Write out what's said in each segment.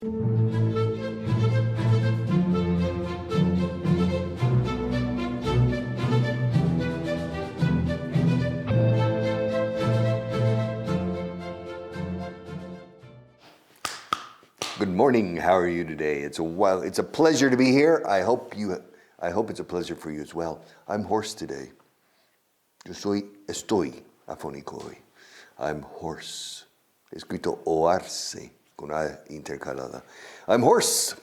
Good morning. How are you today? It's a pleasure to be here. I hope it's a pleasure for you as well. I'm hoarse today. Estoy afónico hoy. I'm hoarse. Escrito oarse con A intercalada. I'm hoarse,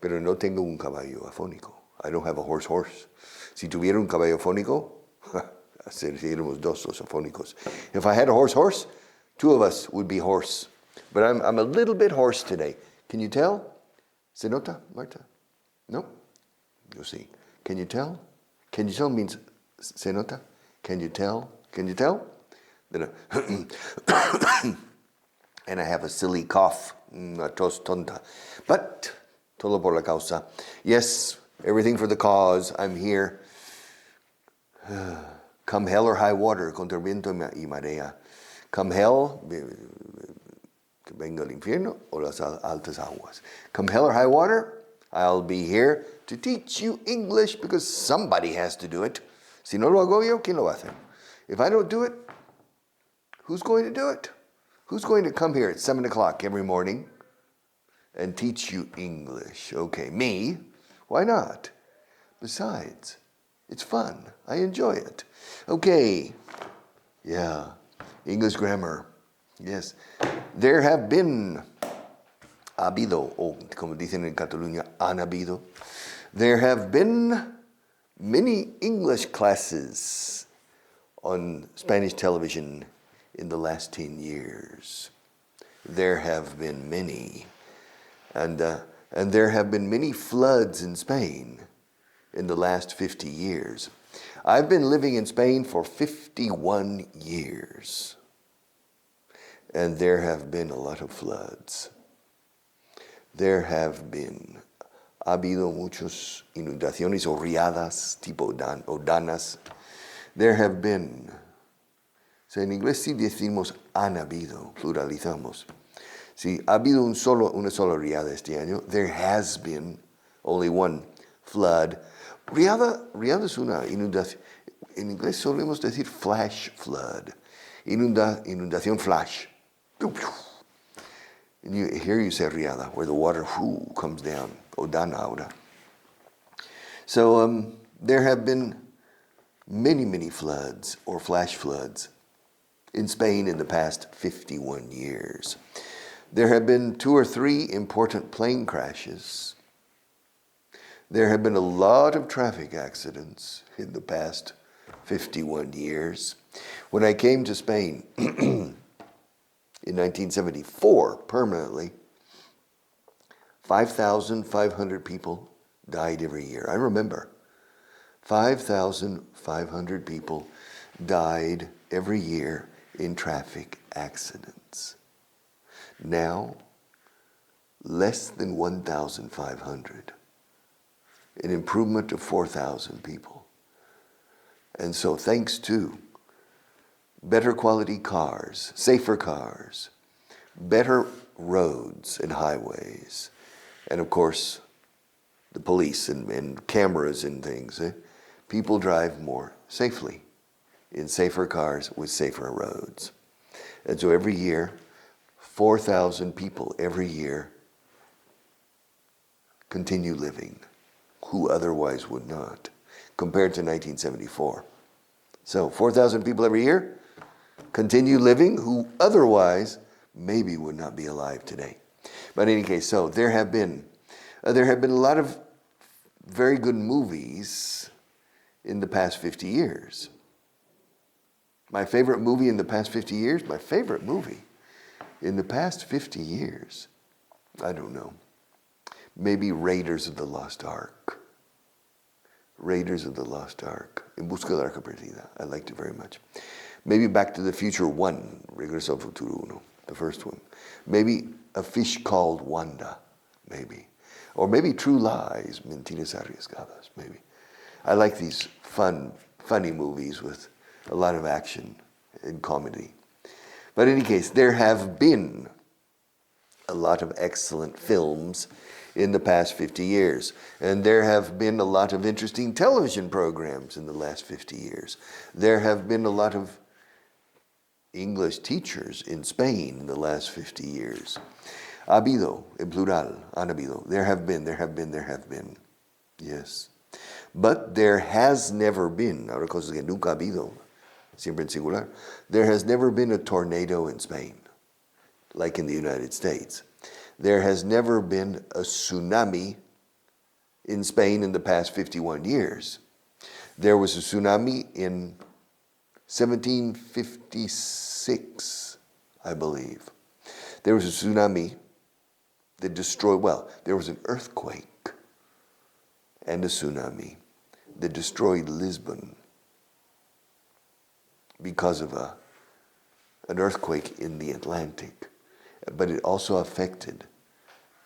pero no tengo un caballo afónico. I don't have a horse. Si tuviera un caballo afónico, seríamos dos los afónicos. If I had a horse, two of us would be hoarse. But I'm a little bit hoarse today. Can you tell? ¿Se nota, Marta? No? You'll see. Can you tell? Can you tell means ¿se nota? Can you tell? Can you tell? Then and I have a silly cough, una tos tonta. But, todo por la causa. Yes, everything for the cause. I'm here. Come hell or high water, contra viento y marea. Come hell, que venga el infierno o las altas aguas. Come hell or high water, I'll be here to teach you English because somebody has to do it. Si no lo hago yo, ¿quién lo hace? If I don't do it, who's going to do it? Who's going to come here at 7 o'clock every morning and teach you English? Okay, me? Why not? Besides, it's fun. I enjoy it. Okay, yeah, English grammar. Yes, there have been, habido, o como dicen en Cataluña, han habido. There have been many English classes on Spanish television in the last 10 years. There have been many. And there have been many floods in Spain in the last 50 years. I've been living in Spain for 51 years. And there have been a lot of floods. There have been, ha habido muchas inundaciones o riadas, tipo danas. There have been, so en inglés sí decimos han habido, pluralizamos. Sí, ha habido una sola riada este año. There has been only one flood. Riada es una inundación. En inglés solemos decir flash flood. Inundación flash. And here you say riada, where the water comes down. O dana ahora. So there have been many floods or flash floods in Spain in the past 51 years. There have been 2 or 3 important plane crashes. There have been a lot of traffic accidents in the past 51 years. When I came to Spain in 1974, permanently, 5,500 people died every year. I remember 5,500 people died every year in traffic accidents. Now, less than 1,500, an improvement of 4,000 people. And so thanks to better quality cars, safer cars, better roads and highways, and of course, the police and cameras and things, people drive more safely in safer cars with safer roads. And so every year, 4,000 people every year continue living who otherwise would not, compared to 1974. So 4,000 people every year continue living who otherwise maybe would not be alive today. But in any case, so there have been a lot of very good movies in the past 50 years. My favorite movie in the past 50 years, I don't know. Maybe Raiders of the Lost Ark. En busca de la arca perdida. I liked it very much. Maybe Back to the Future 1, Regreso al Futuro 1, the first one. Maybe A Fish Called Wanda, maybe. Or maybe True Lies, Mentiras Arriesgadas, maybe. I like these funny movies with a lot of action and comedy. But in any case, there have been a lot of excellent films in the past 50 years. And there have been a lot of interesting television programs in the last 50 years. There have been a lot of English teachers in Spain in the last 50 years. Ha habido, en plural, han habido. There have been. Yes. But there has never been, ahora cosas que nunca ha habido, siempre en singular, there has never been a tornado in Spain, like in the United States. There has never been a tsunami in Spain in the past 51 years. There was a tsunami in 1756, I believe. There was a tsunami that destroyed, there was an earthquake and a tsunami that destroyed Lisbon because of an earthquake in the Atlantic. But it also affected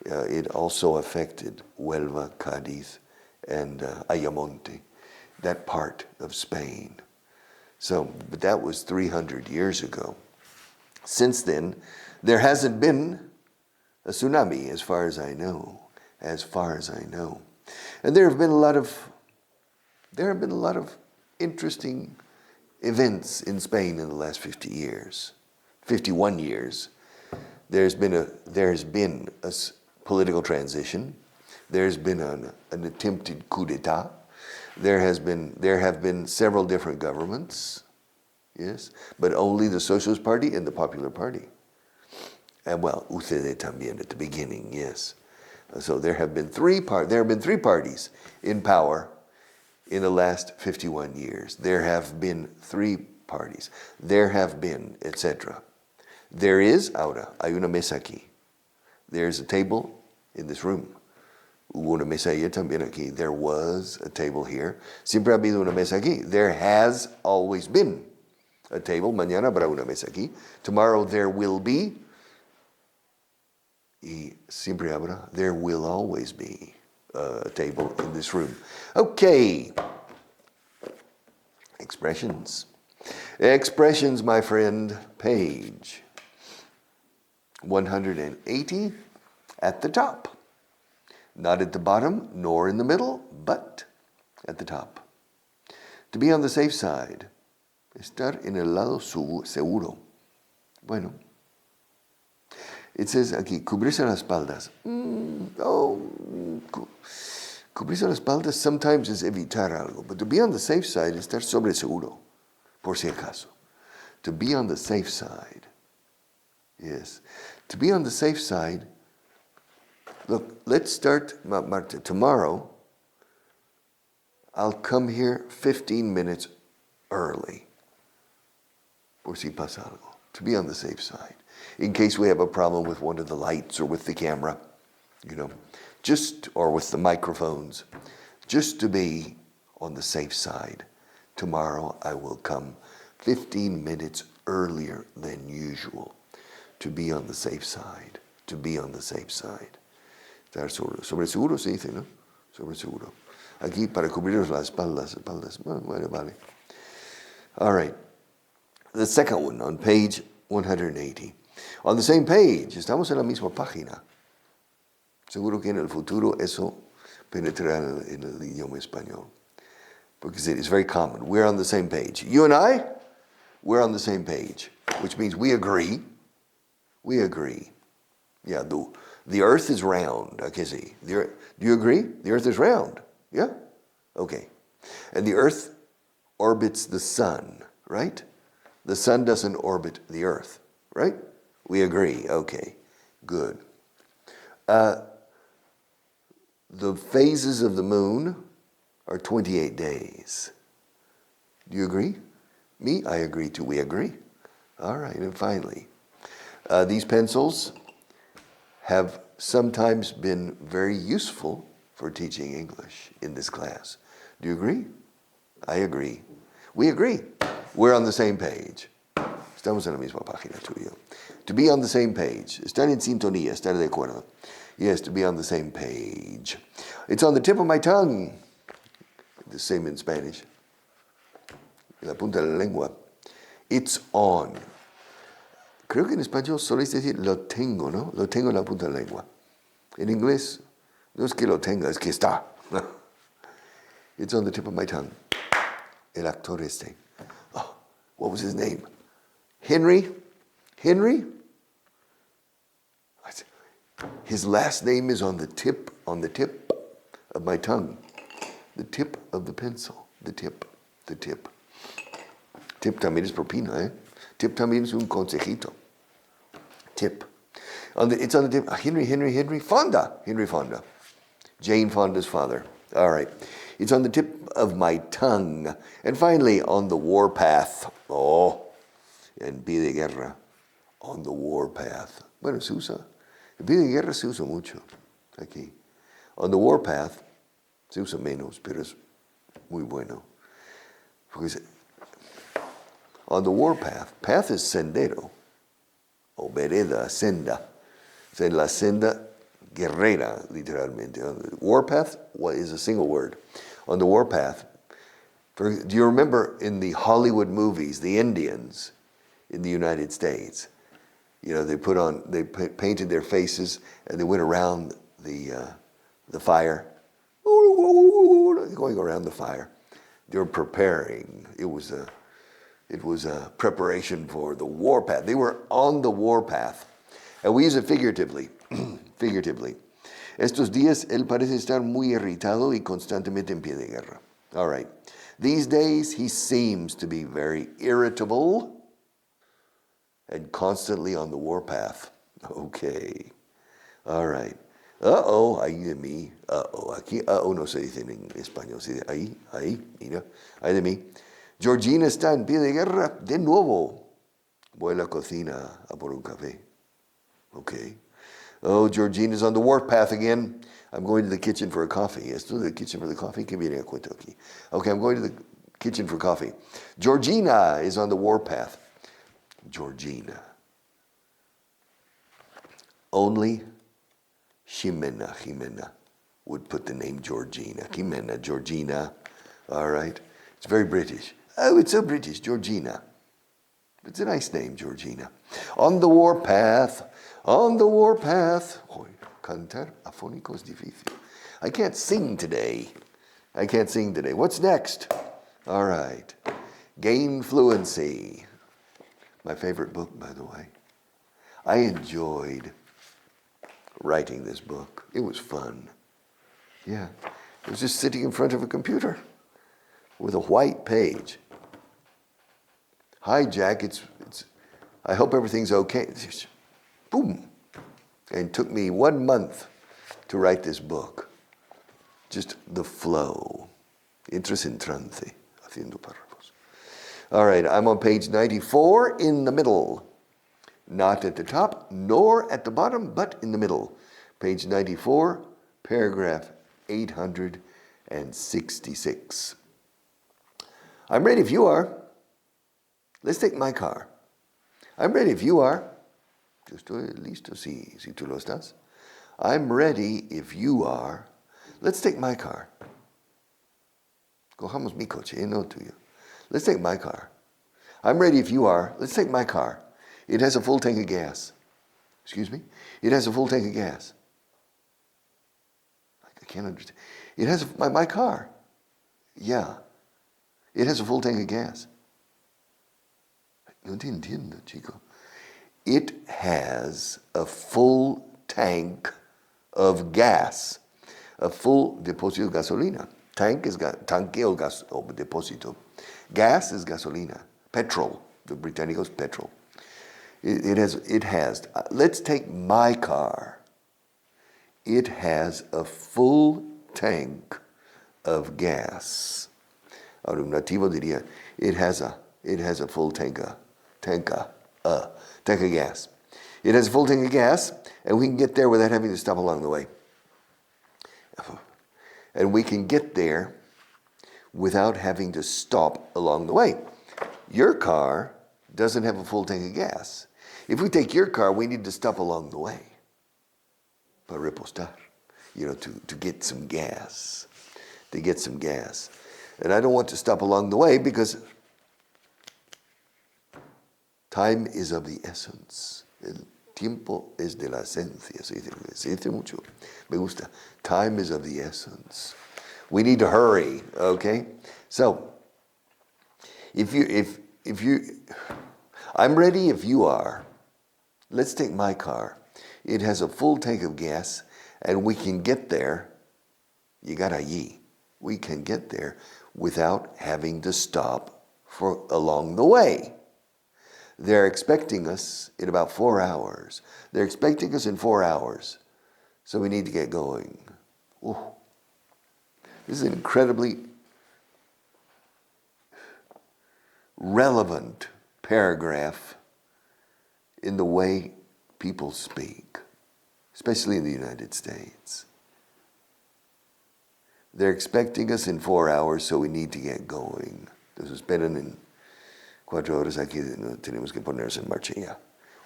Huelva, Cádiz, and Ayamonte, that part of Spain. So, but that was 300 years ago. Since then, there hasn't been a tsunami, as far as I know. And there have been a lot of interesting events in Spain in the last 51 years. There's been a political transition. There's been an attempted coup d'état. There have been several different governments, yes, but only the Socialist Party and the Popular Party. And UCD también at the beginning, yes. So there have been three parties in power in the last 51 years. There have been three parties. There have been, etc. There is ahora, hay una mesa aquí. There's a table in this room. Hubo una mesa allá también aquí. There was a table here. Siempre ha habido una mesa aquí. There has always been a table. Mañana habrá una mesa aquí. Tomorrow there will be. Y siempre habrá. There will always be a table in this room. Okay. Expressions. Expressions, my friend. Page 180 at the top. Not at the bottom, nor in the middle, but at the top. To be on the safe side. Estar en el lado seguro. Bueno. It says aquí, cubrirse las espaldas. Cubrirse las espaldas sometimes is evitar algo, but to be on the safe side is estar sobre seguro, por si acaso. To be on the safe side. Yes. To be on the safe side, look, let's start, Marta, tomorrow, I'll come here 15 minutes early, por si pasa algo, to be on the safe side. In case we have a problem with one of the lights or with the camera, or with the microphones, just to be on the safe side. Tomorrow I will come 15 minutes earlier than usual to be on the safe side. To be on the safe side. Estar sobre seguro se dice, ¿no? Sobre seguro. Aquí para cubrirnos las espaldas. Bueno, vale. All right. The second one on page 180. On the same page, estamos en la misma página. Seguro que en el futuro eso penetrará en el idioma español. Because it is very common. We're on the same page. You and I, we're on the same page, which means we agree. We agree. Yeah, the earth is round. Okay, see. Do you agree? The earth is round. Yeah? Okay. And the earth orbits the sun, right? The sun doesn't orbit the earth, right? We agree. Okay, good. The phases of the moon are 28 days. Do you agree? Me, I agree too. We agree. All right, and finally, these pencils have sometimes been very useful for teaching English in this class. Do you agree? I agree. We agree. We're on the same page. Estamos en la misma página, tú y yo. To be on the same page. Estar en sintonía, estar de acuerdo. Yes, to be on the same page. It's on the tip of my tongue. The same in Spanish. En la punta de la lengua. It's on. Creo que en español soléis decir lo tengo, ¿no? Lo tengo en la punta de la lengua. En inglés, no es que lo tenga, es que está. It's on the tip of my tongue. El actor este. Oh, what was his name? Henry? His last name is on the tip of my tongue. The tip of the pencil. The tip. Tip también es propina, ¿eh? Tip también es un consejito. Tip. It's on the tip. Henry Fonda. Henry Fonda. Jane Fonda's father. All right. It's on the tip of my tongue. And finally, on the warpath. Oh, en pie de guerra. On the warpath. Bueno, se usa. En pie de guerra se usa mucho aquí. On the warpath se usa menos, pero es muy bueno. Porque on the warpath, path is sendero, o vereda, senda. O sea, la senda guerrera, literalmente. Warpath is a single word. On the warpath, do you remember in the Hollywood movies, the Indians in the United States, you know, they painted their faces and they went around the fire, going around the fire. They were preparing. It was a preparation for the warpath. They were on the warpath. And we use it figuratively. Figuratively. Estos días él parece estar muy irritado y constantemente en pie de guerra. All right. These days he seems to be very irritable and constantly on the warpath. Okay. All right. Uh-oh, ahí de mí. Uh-oh. Aquí uh-oh no se dice en español. Se dice ahí, mira. Ahí de mí. Georgina está en pie de guerra de nuevo. Voy a la cocina a por un café. Okay. Oh, Georgina's on the warpath again. I'm going to the kitchen for a coffee. ¿Esto de kitchen for the coffee? ¿Qué viene a cuento aquí? Okay, I'm going to the kitchen for coffee. Georgina is on the warpath. Georgina. Only Jimena would put the name Georgina. Georgina. All right. It's very British. Oh, it's so British, Georgina. It's a nice name, Georgina. On the warpath. Oh, cantar afónico es difícil. I can't sing today. What's next? All right. Gain fluency. My favorite book, by the way. I enjoyed writing this book. It was fun. Yeah. It was just sitting in front of a computer with a white page. Hi, Jack. It's. I hope everything's okay. Boom. And it took me 1 month to write this book. Just the flow. Entras en trance, haciendo párrafos. All right, I'm on page 94 in the middle. Not at the top, nor at the bottom, but in the middle. Page 94, paragraph 866. I'm ready if you are. Let's take my car. I'm ready if you are. Yo estoy listo si tú lo estás. I'm ready if you are. Let's take my car. Cojamos mi coche, no tuyo. Let's take my car. I'm ready if you are. Let's take my car. It has a full tank of gas. Excuse me? It has a full tank of gas. I can't understand. It has my car. Yeah. It has a full tank of gas. No te entiendo, chico. It has a full tank of gas. A full depósito de gasolina. Tank is tanque o gas o depósito. Gas is gasolina. Petrol. The británicos petrol. It has. Let's take my car. It has a full tank of gas. Ahora un nativo diría, it has a full tank of gas. It has a full tank of gas, and we can get there without having to stop along the way. And we can get there without having to stop along the way. Your car doesn't have a full tank of gas. If we take your car, we need to stop along the way. Para repostar, to get some gas. To get some gas. And I don't want to stop along the way because Time is of the essence. El tiempo es de la esencia. Se dice mucho. Me gusta. Time is of the essence. We need to hurry, okay? So, if you, I'm ready if you are. Let's take my car. It has a full tank of gas, and we can get there. Llegar allí. We can get there without having to stop for along the way. They're expecting us in about 4 hours. They're expecting us in 4 hours. So we need to get going. Ooh. This is an incredibly relevant paragraph in the way people speak, especially in the United States. They're expecting us in 4 hours, so we need to get going. Nos esperan en 4 horas aquí, no, tenemos que ponernos en marcha ya.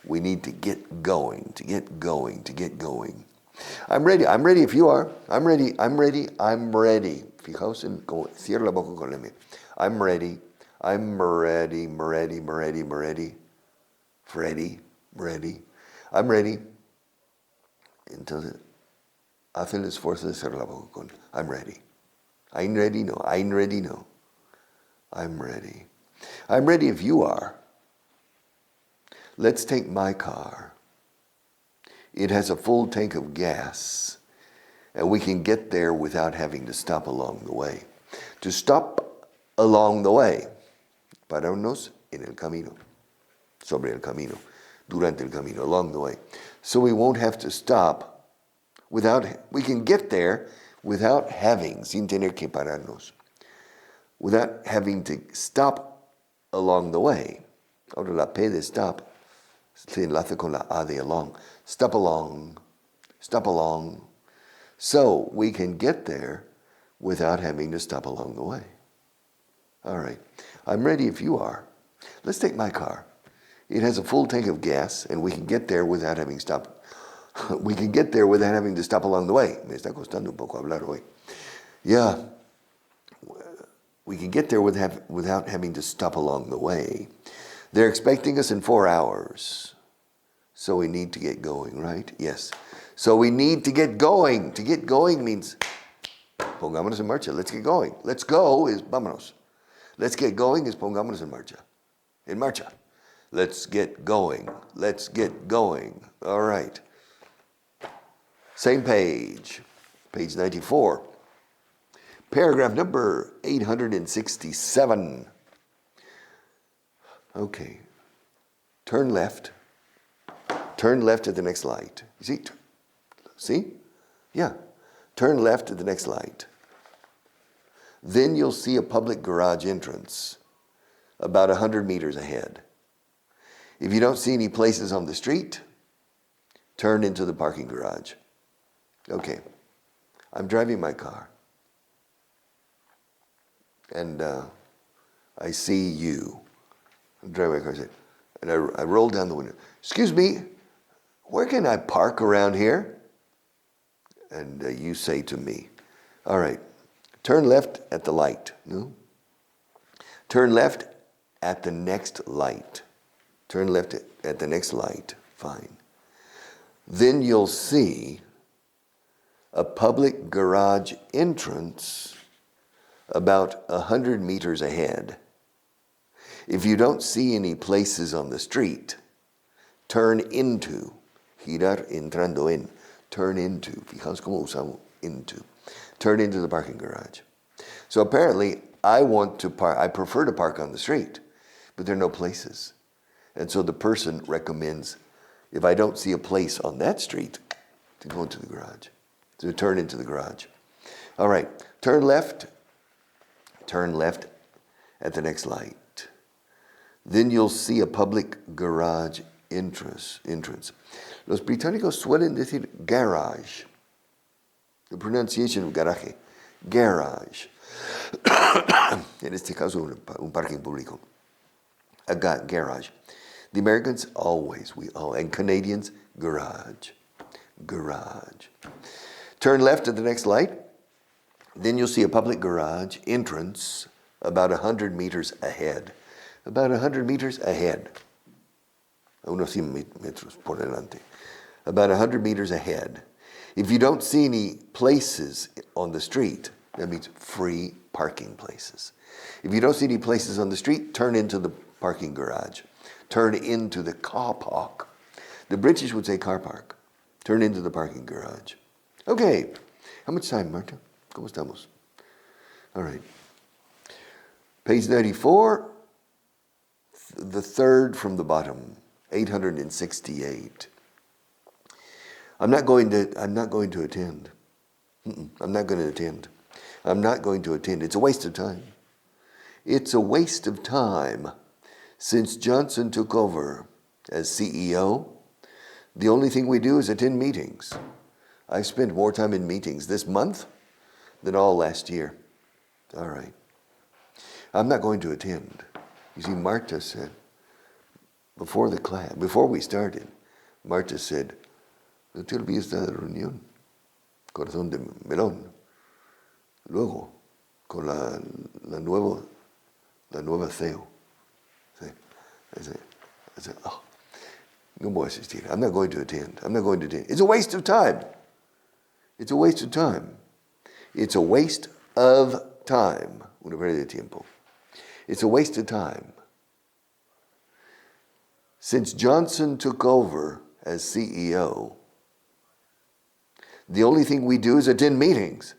We need to get going, to get going, to get going. I'm ready if you are. I'm ready. Fijaos en cómo cierra la boca con la M. I'm ready. Ready. I'm ready. Entonces, hace el esfuerzo de cerrar la boca con I'm ready. I'm ready, no. I'm ready, no. I'm ready. I'm ready if you are. Let's take my car. It has a full tank of gas, and we can get there without having to stop along the way. To stop along the way, pararnos en el camino, sobre el camino, durante el camino, along the way. So we won't have to stop we can get there without having, sin tener que pararnos, without having to stop along the way. Ahora la P de stop se enlaza con la A de along. Stop along. So we can get there without having to stop along the way. All right. I'm ready if you are. Let's take my car. It has a full tank of gas, and we can get there without having to stop along the way. Me está costando un poco hablar hoy. Yeah. We can get there without having to stop along the way. They're expecting us in 4 hours. So we need to get going, right? Yes. So we need to get going. To get going means pongámonos en marcha. Let's get going. Let's go is vámonos. Let's get going is pongámonos en marcha. En marcha. Let's get going. All right. Same page. Page 94. Paragraph number 867. Okay. Turn left at the next light. You see? Yeah. Turn left at the next light. Then you'll see a public garage entrance about 100 meters ahead. If you don't see any places on the street, turn into the parking garage. Okay. I'm driving my car. And I see you. I'm driving my car, and I roll down the window. Excuse me, where can I park around here? And you say to me, all right, turn left at the light. No? Turn left at the next light. Turn left at the next light. Fine. Then you'll see a public garage entrance about 100 meters ahead. If you don't see any places on the street, turn into, girar entrando en, turn into, fijaos cómo usamos into, turn into the parking garage. So apparently I prefer to park on the street, but there are no places. And so the person recommends, if I don't see a place on that street, to go into the garage, to turn into the garage. All right, turn left at the next light. Then you'll see a public garage entrance. Los británicos suelen decir garage. The pronunciation of garaje, garage. En este caso, un parking público. A garage. The Americans and Canadians, garage. Turn left at the next light. Then you'll see a public garage entrance about 100 meters ahead. About 100 meters ahead. a unos 100 metros por delante, about 100 meters ahead. If you don't see any places on the street, that means free parking places. If you don't see any places on the street, turn into the parking garage. Turn into the car park. The British would say car park. Turn into the parking garage. Okay. How much time, Marta? ¿Cómo estamos? All right. Page 94, the third from the bottom, 868. I'm not going to attend. I'm not going to attend. I'm not going to attend. It's a waste of time. It's a waste of time. Since Johnson took over as CEO, the only thing we do is attend meetings. I've spent more time in meetings this month than all last year. All right. I'm not going to attend. You see, Marta said, before the class, before we started, Marta said, no te olvides de la reunión, corazón de melón. Luego, con la nueva CEO. I said, oh, no voy a asistir. I'm not going to attend. I'm not going to attend. It's a waste of time. It's a waste of time. It's a waste of time. Una pérdida de tiempo. It's a waste of time. Since Johnson took over as CEO, the only thing we do is attend meetings.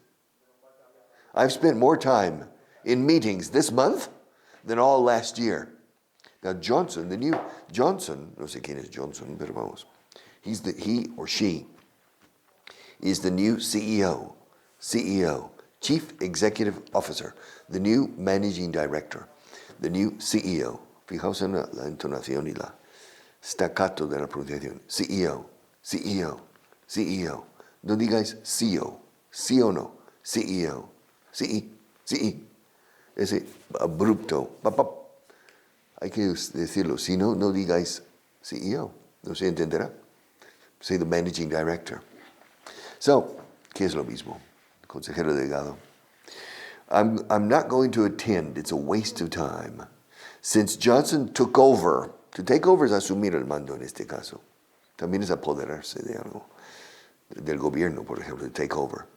I've spent more time in meetings this month than all last year. Now Johnson, the new Johnson, no sé quién es Johnson, pero vamos. He or she is the new CEO, Chief Executive Officer, the new Managing Director, the new CEO. Fijaos en la entonación y la staccato de la pronunciación. CEO. No digáis CEO, sí o no, CEO, sí. Ese abrupto, hay que decirlo, si no, no digáis CEO, no se entenderá. Say the Managing Director. So, ¿qué es lo mismo? Consejero delegado. I'm not going to attend. It's a waste of time. Since Johnson took over, to take over es asumir el mando en este caso. También es apoderarse de algo. Del gobierno, por ejemplo, to take over.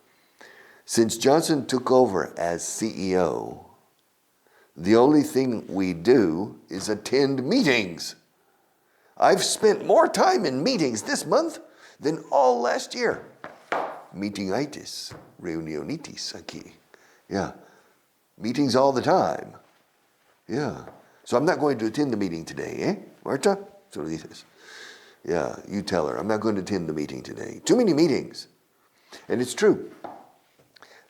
Since Johnson took over as CEO, the only thing we do is attend meetings. I've spent more time in meetings this month than all last year. Meetingitis, reunionitis aquí. Yeah. Meetings all the time. Yeah. So I'm not going to attend the meeting today, eh, Marta? So lo dices. Yeah, you tell her, I'm not going to attend the meeting today. Too many meetings. And it's true.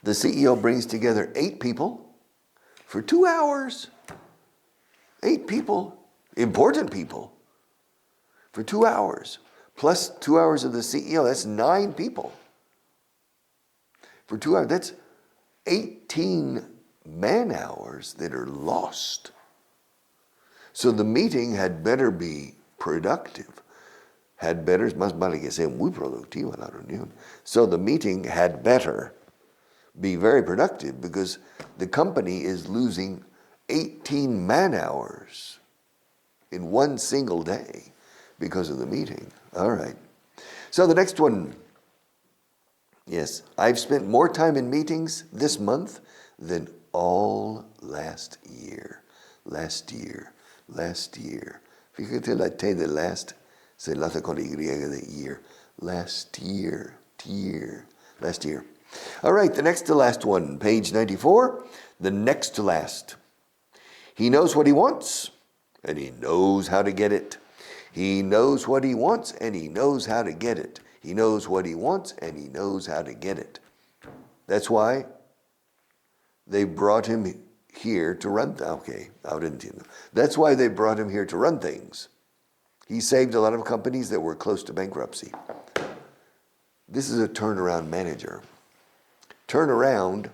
The CEO brings together 8 people for 2 hours. 8 people, important people, for 2 hours. Plus 2 hours of the CEO, that's 9 people. For 2 hours, that's 18 man-hours that are lost. So the meeting had better be productive. Es más vale que sea muy productiva la reunión. So the meeting had better be very productive because the company is losing 18 man-hours in one single day because of the meeting. All right. So the next one. Yes, I've spent more time in meetings this month than all last year. Fíjate la T de last se enlaza con la Y de year. Last year. All right, the next to last one, page 94, the next to last. He knows what he wants, and he knows how to get it. He knows what he wants, and he knows how to get it. He knows what he wants, and he knows how to get it. That's why they brought him here to run. Okay, ahora entiendo. That's why they brought him here to run things. He saved a lot of companies that were close to bankruptcy. This is a turnaround manager. To turn around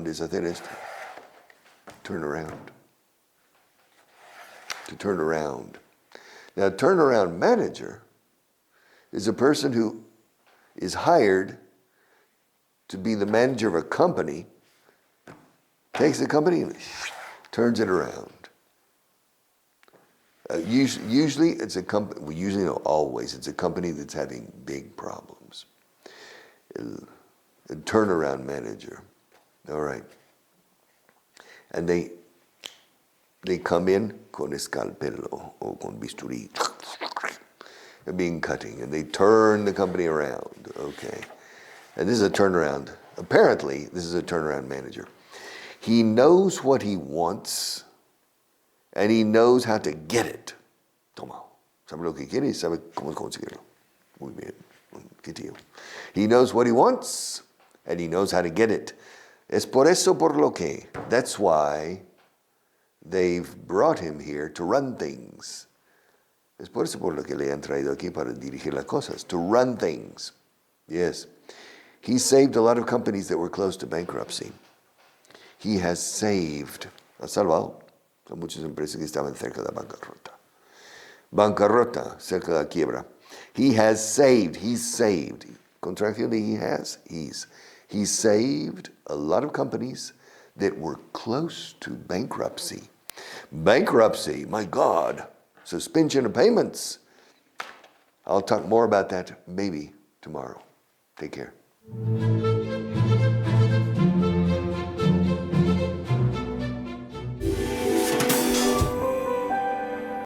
is hacer esto. Turn around. To turn around. Now, a turnaround manager is a person who is hired to be the manager of a company, takes the company and turns it around. Usually it's a company, well, usually no, always, it's a company that's having big problems. A turnaround manager, all right. And they come in con escalpelo or con bisturí. They're being cutting, and they turn the company around, okay. And this is a turnaround. Apparently, this is a turnaround manager. He knows what he wants, and he knows how to get it. Toma. Sabe lo que quiere y sabe cómo conseguirlo. Muy bien. Qué tío. He knows what he wants, and he knows how to get it. Es por eso por lo que. That's why they've brought him here to run things. Es por eso por lo que le han traído aquí para dirigir las cosas. To run things. Yes. He saved a lot of companies that were close to bankruptcy. He has saved, ha salvado a muchas empresas que estaban cerca de la bancarrota. Bancarrota, cerca de la quiebra. He has saved, he's saved. Contracción de he has, he's saved a lot of companies that were close to bankruptcy. Bankruptcy, my God, suspension of payments. I'll talk more about that maybe tomorrow. Take care.